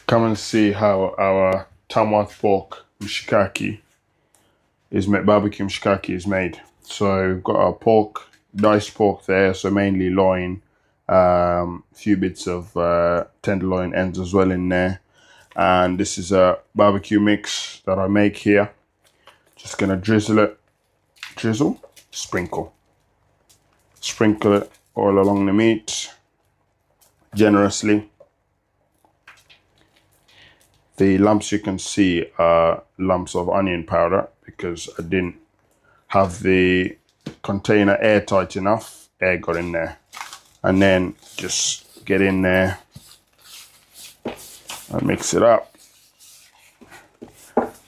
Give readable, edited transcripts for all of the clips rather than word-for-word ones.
Come and see how our tamworth pork mshikaki is made. Barbecue mshikaki is made. So we've got our pork, diced pork there, so mainly loin, a few bits of tenderloin ends as well in there. And this is a barbecue mix that I make here. Just gonna drizzle it, sprinkle it all along the meat generously. The lumps you can see are lumps of onion powder because I didn't have the container airtight enough. Air got in there. And then just get in there and mix it up.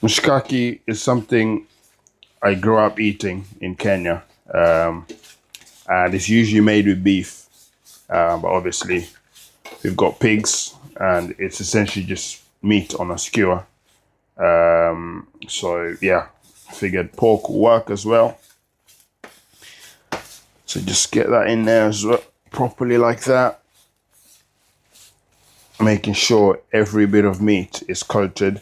Mshikaki is something I grew up eating in Kenya. And it's usually made with beef. But obviously we've got pigs and it's essentially just meat on a skewer. So yeah, figured pork will work as well. So just get that in there as well, properly like that. Making sure every bit of meat is coated,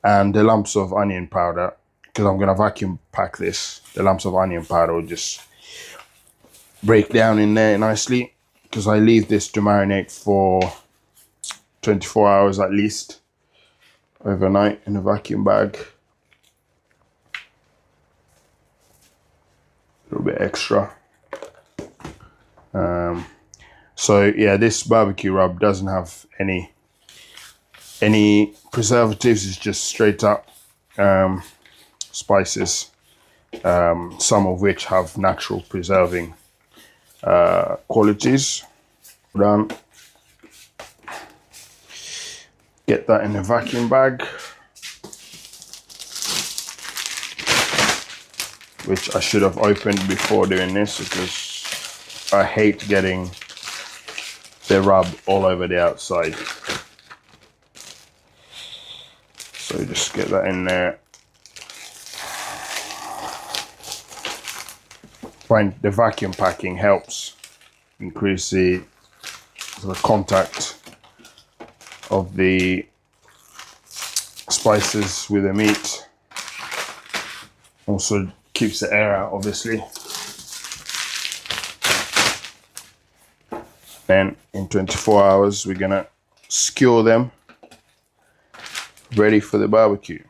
and the lumps of onion powder, because I'm gonna vacuum pack this, the lumps of onion powder will just break down in there nicely, because I leave this to marinate for 24 hours at least, overnight in a vacuum bag. A little bit extra. So yeah, this barbecue rub doesn't have any preservatives. It's just straight up spices, some of which have natural preserving qualities. Done. Get that in a vacuum bag, which I should have opened before doing this because I hate getting the rub all over the outside. So just get that in there. Find the vacuum packing helps increase the contact of the spices with the meat. Also keeps the air out, obviously. Then in 24 hours we're gonna skewer them, ready for the barbecue.